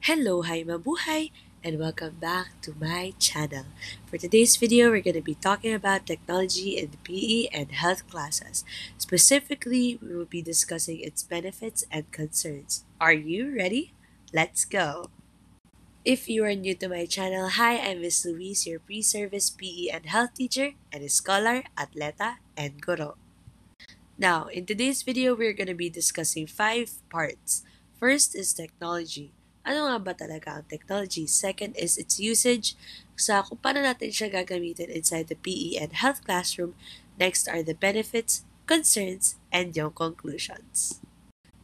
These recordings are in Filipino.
Hello, hi mabuhay, and welcome back to my channel. For today's video, we're going to be talking about technology in the PE and health classes. Specifically, we will be discussing its benefits and concerns. Are you ready? Let's go! If you are new to my channel, hi, I'm Miss Louise, your pre-service PE and health teacher, and a scholar, atleta, and guro. Now, in today's video, we're going to be discussing 5 parts. First is technology. Ano nga ba talaga ang technology? Second is its usage, sa kung paano natin siya gagamitin inside the PE and health classroom. Next are the benefits, concerns, and yung conclusions.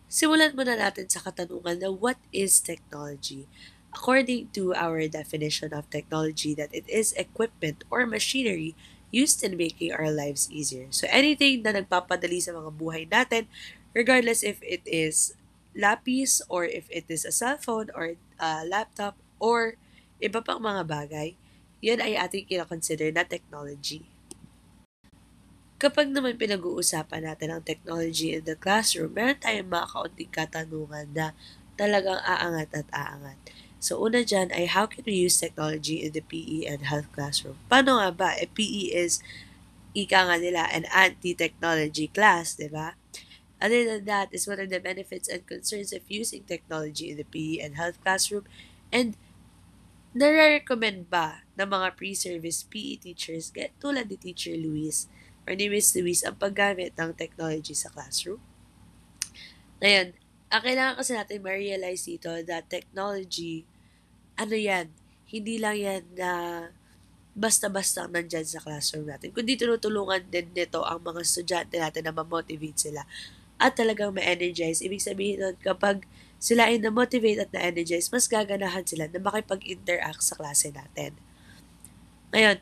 Simulan muna natin sa katanungan na what is technology? According to our definition of technology, that it is equipment or machinery used in making our lives easier. So anything na nagpapadali sa mga buhay natin, regardless if it is lapis or if it is a cellphone or a laptop or iba pang mga bagay, yun ay ating kinakonsider na technology. Kapag naman pinag-uusapan natin ang technology in the classroom, meron tayong mga kaunting katanungan na talagang aangat at aangat. So, una dyan ay how can we use technology in the PE and health classroom? Paano nga ba? PE is, ika nga nila, an anti-technology class, di ba? Other than that is what are the benefits and concerns of using technology in the PE and health classroom? And nare-recommend ba ng mga pre-service PE teachers, tulad ni Teacher Luis or ni Miss Luis, ang paggamit ng technology sa classroom? Ngayon, ang kailangan kasi natin ma-realize dito that technology, ano yan, hindi lang yan na basta-basta nandyan sa classroom natin. Kundi tinutulungan din nito ang mga estudyante natin na ma-motivate sila at talagang ma-energize. Ibig sabihin nun, kapag sila ay na-motivate at na-energize, mas gaganahan sila na makipag-interact sa klase natin. Ngayon,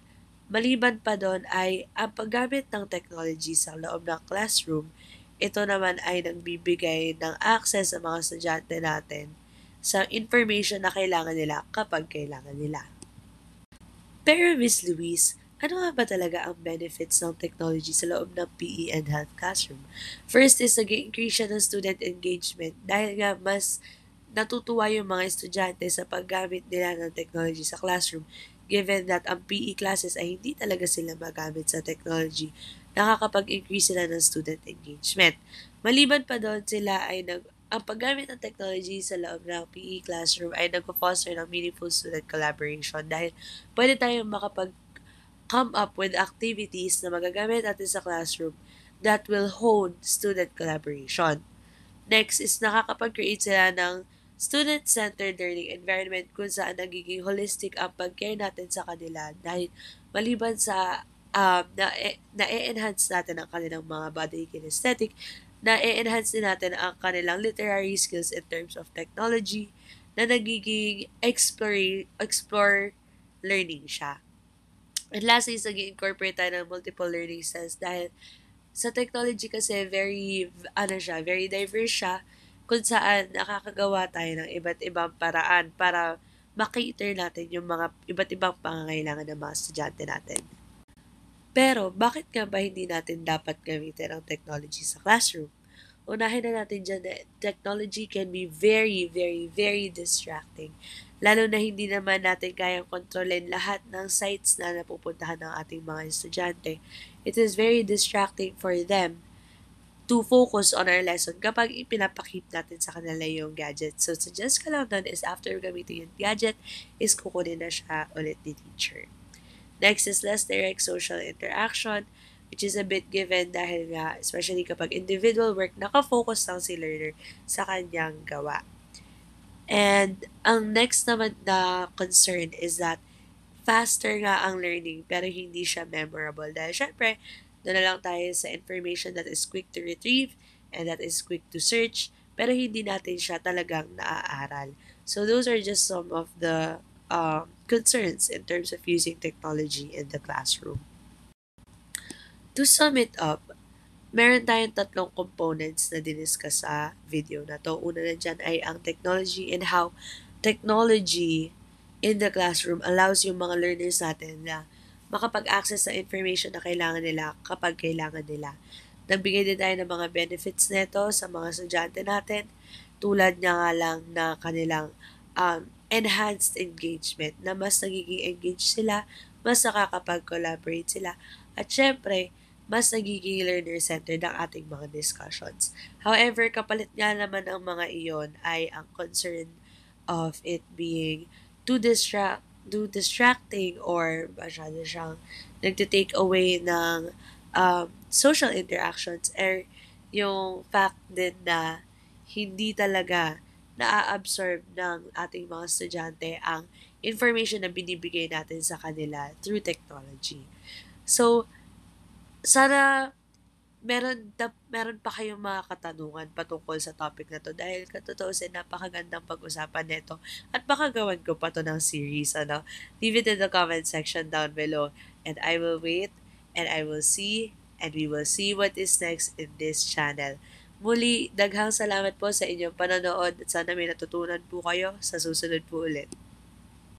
maliban pa doon ay ang paggamit ng technology sa loob ng classroom, ito naman ay nagbibigay ng access sa mga estudyante natin sa information na kailangan nila kapag kailangan nila. Pero Miss Louise, ano nga ba talaga ang benefits ng technology sa loob ng PE and health classroom? First is nag-increase siya ng student engagement dahil nga mas natutuwa yung mga estudyante sa paggamit nila ng technology sa classroom given that ang PE classes ay hindi talaga sila magamit sa technology, nakakapag-increase sila ng student engagement. Maliban pa doon, sila ay ang paggamit ng technology sa loob ng PE classroom ay nag-foster ng meaningful student collaboration dahil pwede tayong come up with activities na magagamit natin sa classroom that will hone student collaboration. Next is nakakapag-create sila ng student-centered learning environment kung saan nagiging holistic ang pag-care natin sa kanila dahil maliban sa na-enhance natin ang kanilang mga body kinesthetic, na-enhance din natin ang kanilang literary skills in terms of technology, na nagiging explore learning siya. And lastly is nag-incorporate tayo ng multiple learning styles dahil sa technology kasi very diverse siya kung saan nakakagawa tayo ng iba't ibang paraan para makater natin yung mga iba't ibang pangangailangan ng mga estudyante natin. Pero, bakit nga ba hindi natin dapat gamitin ang technology sa classroom? Unahin na natin dyan na technology can be very, very, very distracting. Lalo na hindi naman natin kayang kontrolin lahat ng sites na napupuntahan ng ating mga estudyante. It is very distracting for them to focus on our lesson kapag ipinapakip natin sa kanila yung gadget. So, suggest ko lang doon is after gamitin yung gadget, is kukunin na siya ulit ni teacher. Next is less direct social interaction, which is a bit given dahil nga, especially kapag individual work, nakafocus lang si learner sa kanyang gawa. And ang next naman na concern is that faster nga ang learning pero hindi siya memorable dahil syempre, doon na lang tayo sa information that is quick to retrieve and that is quick to search pero hindi natin siya talagang naaaral. So those are just some of the concerns in terms of using technology in the classroom. To sum it up, meron tayong 3 components na diniscuss sa video na to. Una na dyan ay ang technology and how technology in the classroom allows yung mga learners natin na makapag-access sa information na kailangan nila kapag kailangan nila. Nagbigay din tayo ng mga benefits nito sa mga estudyante natin tulad niya nga lang na kanilang enhanced engagement, na mas nagiging engaged sila, mas nakakapag-collaborate sila, at syempre, mas nagiging learner-centered ang ating mga discussions. However, kapalit nga naman ang mga iyon ay ang concern of it being too distracting or masyado siyang nagtitake away ng social interactions, or yung fact din na hindi talaga naa-absorb ng ating mga estudyante ang information na binibigay natin sa kanila through technology. So, sana meron pa kayong mga katanungan patungkol sa topic na 'to, dahil katutuusin napakagandang pag-usapan nito at baka gawan ko pa 'to ng series, ano. Leave it in the comment section down below, and I will wait, and I will see, and we will see what is next in this channel. Muli, daghang salamat po sa inyong panonood at sana may natutunan po kayo sa susunod po ulit.